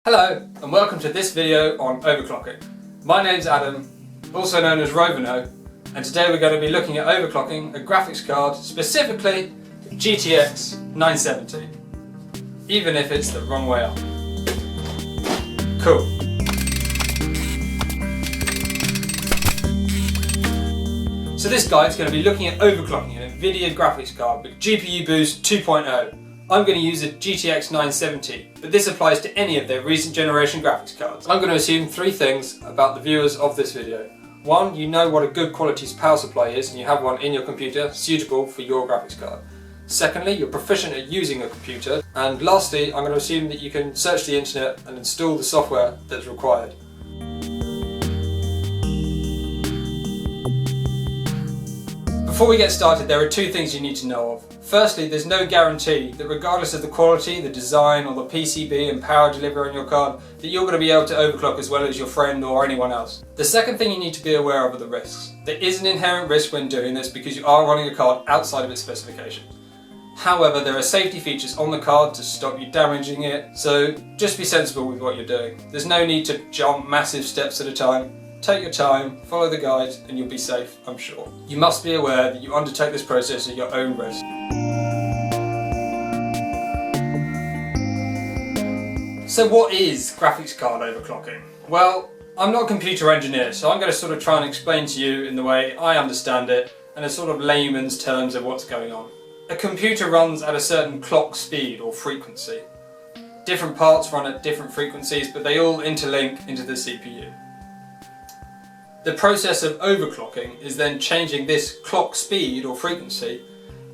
Hello and welcome to this video on overclocking. My name's Adam, also known as Rovano, and today we're going to be looking at overclocking a graphics card, specifically the GTX 970, even if it's the wrong way up. Cool. So this guide is going to be looking at overclocking an Nvidia graphics card with GPU Boost 2.0. I'm going to use a GTX 970, but this applies to any of their recent generation graphics cards. I'm going to assume three things about the viewers of this video. One, you know what a good quality power supply is and you have one in your computer suitable for your graphics card. Secondly, you're proficient at using a computer. And lastly, I'm going to assume that you can search the internet and install the software that's required. Before we get started, there are two things you need to know of. Firstly, there's no guarantee that regardless of the quality, the design or the PCB and power delivery on your card, that you're going to be able to overclock as well as your friend or anyone else. The second thing you need to be aware of are the risks. There is an inherent risk when doing this because you are running a card outside of its specifications. However, there are safety features on the card to stop you damaging it, so just be sensible with what you're doing. There's no need to jump massive steps at a time. Take your time, follow the guide, and you'll be safe, I'm sure. You must be aware that you undertake this process at your own risk. So what is graphics card overclocking? Well, I'm not a computer engineer, so I'm going to sort of try and explain to you in the way I understand it, and a sort of layman's terms of what's going on. A computer runs at a certain clock speed or frequency. Different parts run at different frequencies, but they all interlink into the CPU. The process of overclocking is then changing this clock speed or frequency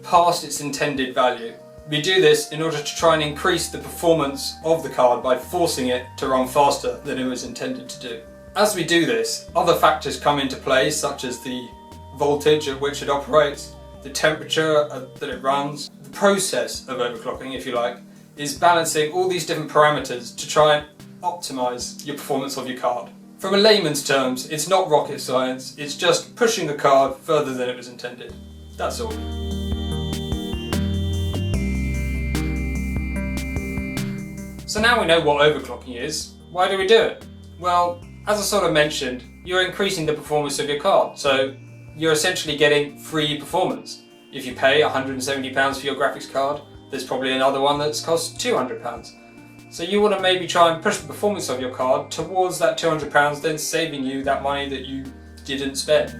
past its intended value. We do this in order to try and increase the performance of the card by forcing it to run faster than it was intended to do. As we do this, other factors come into play, such as the voltage at which it operates, the temperature that it runs. The process of overclocking, if you like, is balancing all these different parameters to try and optimize your performance of your card. From a layman's terms, it's not rocket science, it's just pushing the card further than it was intended. That's all. So now we know what overclocking is, why do we do it? Well, as I sort of mentioned, you're increasing the performance of your card, so you're essentially getting free performance. If you pay £170 for your graphics card, there's probably another one that's cost £200. So you want to maybe try and push the performance of your card towards that £200, then saving you that money that you didn't spend.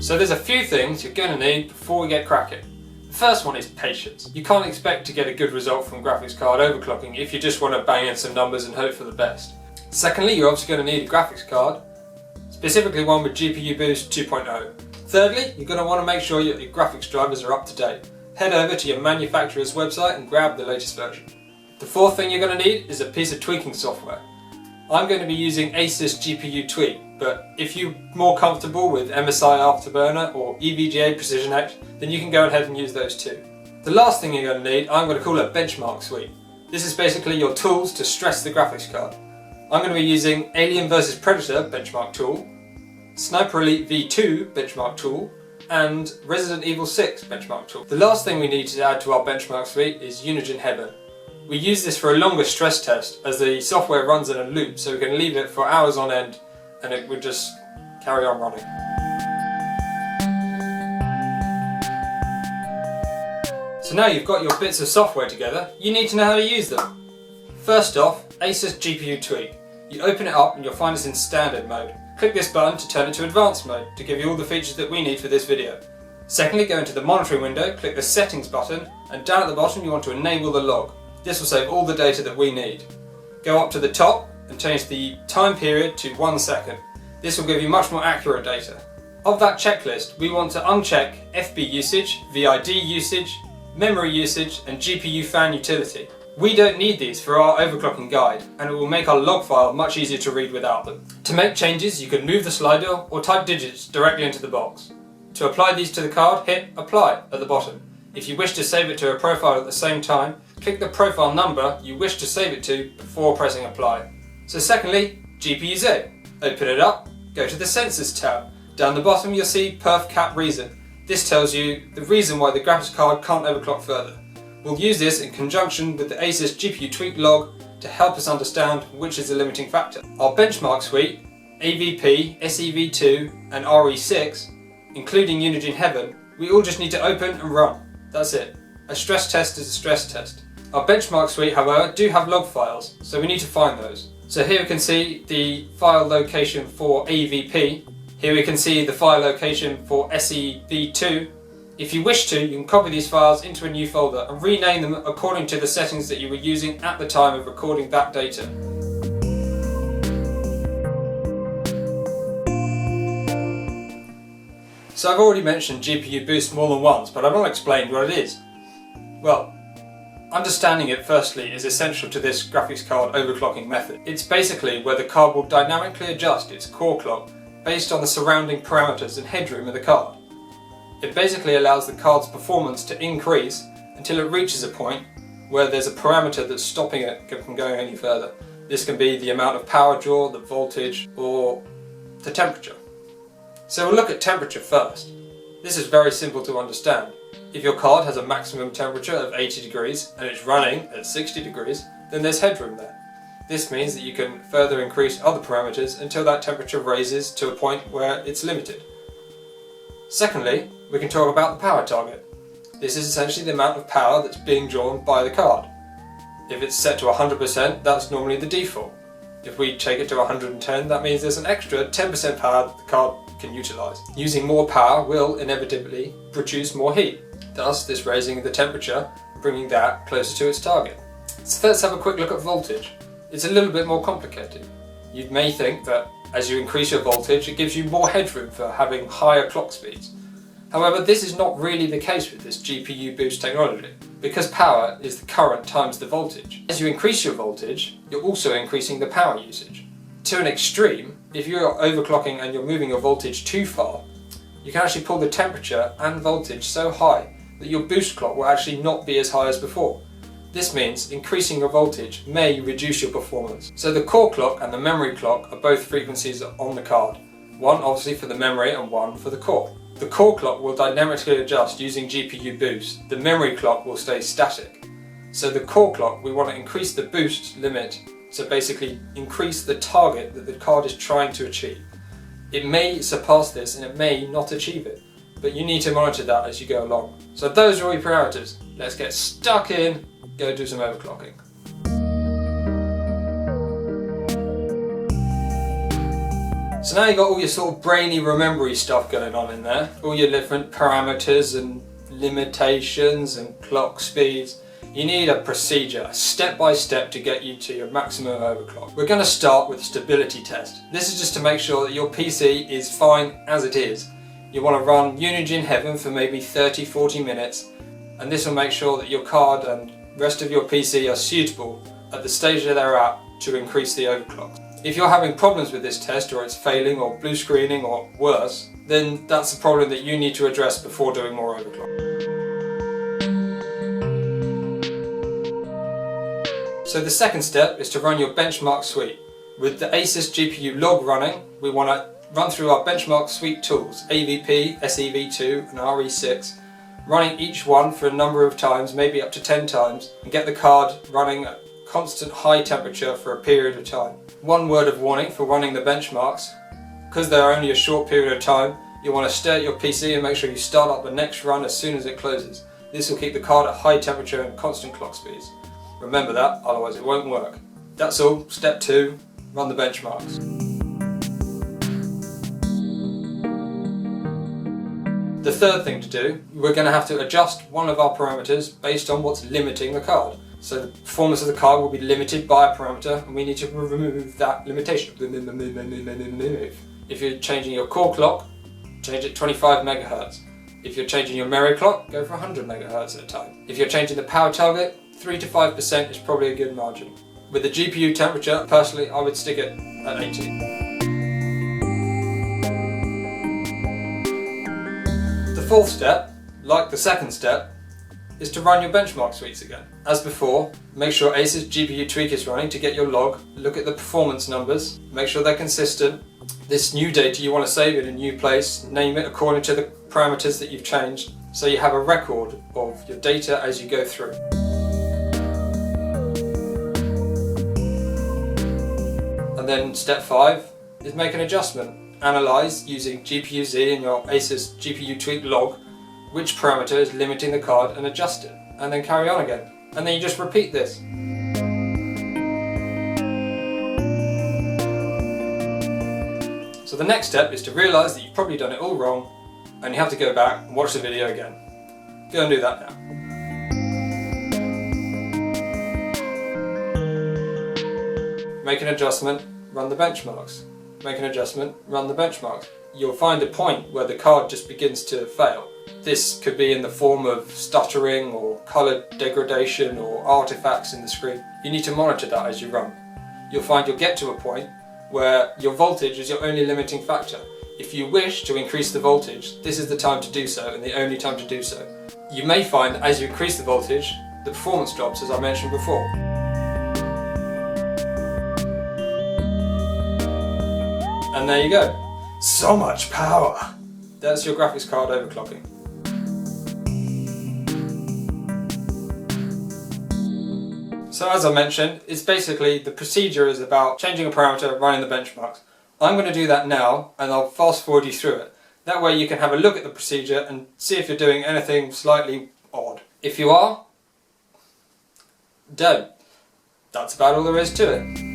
So there's a few things you're going to need before we get cracking. The first one is patience. You can't expect to get a good result from graphics card overclocking if you just want to bang in some numbers and hope for the best. Secondly, you're obviously going to need a graphics card, specifically one with GPU Boost 2.0. Thirdly, you're going to want to make sure your graphics drivers are up to date. Head over to your manufacturer's website and grab the latest version. The fourth thing you're going to need is a piece of tweaking software. I'm going to be using Asus GPU Tweak, but if you're more comfortable with MSI Afterburner or EVGA Precision X, then you can go ahead and use those too. The last thing you're going to need, I'm going to call a benchmark suite. This is basically your tools to stress the graphics card. I'm going to be using Alien vs Predator benchmark tool, Sniper Elite V2 benchmark tool, and Resident Evil 6 benchmark tool. The last thing we need to add to our benchmark suite is Unigine Heaven. We use this for a longer stress test as the software runs in a loop, so we can leave it for hours on end and it would just carry on running. So now you've got your bits of software together, you need to know how to use them. First off, Asus GPU Tweak. You open it up and you'll find it's in standard mode. Click this button to turn it to advanced mode to give you all the features that we need for this video. Secondly, go into the monitoring window, click the settings button, and down at the bottom you want to enable the log. This will save all the data that we need. Go up to the top and change the time period to 1 second. This will give you much more accurate data. Of that checklist, we want to uncheck FB usage, VID usage, memory usage, and GPU fan utility. We don't need these for our overclocking guide, and it will make our log file much easier to read without them. To make changes, you can move the slider or type digits directly into the box. To apply these to the card, hit Apply at the bottom. If you wish to save it to a profile at the same time, click the profile number you wish to save it to before pressing Apply. So secondly, GPU-Z. Open it up, go to the Sensors tab. Down the bottom you'll see Perf Cap Reason. This tells you the reason why the graphics card can't overclock further. We'll use this in conjunction with the ASUS GPU tweak log to help us understand which is the limiting factor. Our benchmark suite, AVP, SEV2 and RE6, including Unity in Heaven, we all just need to open and run. That's it. A stress test is a stress test. Our benchmark suite, however, do have log files, so we need to find those. So here we can see the file location for AVP. Here we can see the file location for SEV2. If you wish to, you can copy these files into a new folder and rename them according to the settings that you were using at the time of recording that data. So I've already mentioned GPU boost more than once, but I've not explained what it is. Well, understanding it firstly is essential to this graphics card overclocking method. It's basically where the card will dynamically adjust its core clock based on the surrounding parameters and headroom of the card. It basically allows the card's performance to increase until it reaches a point where there's a parameter that's stopping it from going any further. This can be the amount of power draw, the voltage, or the temperature. So we'll look at temperature first. This is very simple to understand. If your card has a maximum temperature of 80 degrees and it's running at 60 degrees, then there's headroom there. This means that you can further increase other parameters until that temperature raises to a point where it's limited. Secondly, we can talk about the power target. This is essentially the amount of power that's being drawn by the card. If it's set to 100%, that's normally the default. If we take it to 110, that means there's an extra 10% power that the card can utilise. Using more power will inevitably produce more heat, thus this raising the temperature, bringing that closer to its target. So let's have a quick look at voltage. It's a little bit more complicated. You may think that as you increase your voltage, it gives you more headroom for having higher clock speeds. However, this is not really the case with this GPU boost technology, because power is the current times the voltage. As you increase your voltage, you're also increasing the power usage. To an extreme, if you're overclocking and you're moving your voltage too far, you can actually pull the temperature and voltage so high that your boost clock will actually not be as high as before. This means increasing your voltage may reduce your performance. So the core clock and the memory clock are both frequencies on the card. One obviously for the memory and one for the core. The core clock will dynamically adjust using GPU boost. The memory clock will stay static. So the core clock, we want to increase the boost limit, so basically increase the target that the card is trying to achieve. It may surpass this and it may not achieve it, but you need to monitor that as you go along. So those are all your parameters. Let's get stuck in, go do some overclocking. So now you've got all your sort of brainy remembery stuff going on in there, all your different parameters and limitations and clock speeds. You need a procedure, a step-by-step to get you to your maximum overclock. We're going to start with a stability test. This is just to make sure that your PC is fine as it is. You want to run Unity in Heaven for maybe 30-40 minutes, and this will make sure that your card and rest of your PC are suitable at the stage that they're at to increase the overclock. If you're having problems with this test, or it's failing or blue screening or worse, then that's a problem that you need to address before doing more overclock. So the second step is to run your benchmark suite. With the ASUS GPU log running, we want to run through our benchmark suite tools, AVP, SEV2 and RE6, running each one for a number of times, maybe up to 10 times, and get the card running at constant high temperature for a period of time. One word of warning for running the benchmarks: because they're only a short period of time, you want to stay at your PC and make sure you start up the next run as soon as it closes. This will keep the card at high temperature and constant clock speeds. Remember that, otherwise it won't work. That's all. Step 2, run the benchmarks. The third thing to do, we're going to have to adjust one of our parameters based on what's limiting the card. So the performance of the card will be limited by a parameter, and we need to remove that limitation. If you're changing your core clock, change it 25 MHz. If you're changing your memory clock, go for 100 MHz at a time. If you're changing the power target, 3 to 5% is probably a good margin. With the GPU temperature, personally, I would stick it at 80. The fourth step, like the second step, is to run your benchmark suites again. As before, make sure ASUS GPU tweak is running to get your log, look at the performance numbers, make sure they're consistent. This new data you want to save in a new place, name it according to the parameters that you've changed, so you have a record of your data as you go through. And then step 5 is make an adjustment. Analyze using GPU-Z and your Asus GPU tweak log which parameter is limiting the card and adjust it, and then carry on again. And then you just repeat this. So the next step is to realise that you've probably done it all wrong and you have to go back and watch the video again. Go and do that now. Make an adjustment, run the benchmarks. Make an adjustment, run the benchmarks. You'll find a point where the card just begins to fail. This could be in the form of stuttering or colour degradation or artifacts in the screen. You need to monitor that as you run. You'll find you'll get to a point where your voltage is your only limiting factor. If you wish to increase the voltage, this is the time to do so and the only time to do so. You may find as you increase the voltage, the performance drops, as I mentioned before. And there you go. So much power! That's your graphics card overclocking. So as I mentioned, it's basically the procedure is about changing a parameter, running the benchmarks. I'm going to do that now and I'll fast forward you through it. That way you can have a look at the procedure and see if you're doing anything slightly odd. If you are, don't. That's about all there is to it.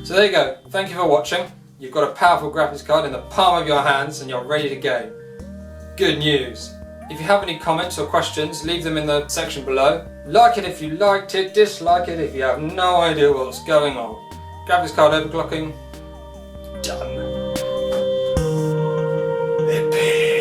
So there you go, thank you for watching. You've got a powerful graphics card in the palm of your hands and you're ready to game. Good news. If you have any comments or questions, leave them in the section below. Like it if you liked it, dislike it if you have no idea what's going on. Graphics card overclocking, done. Yippee.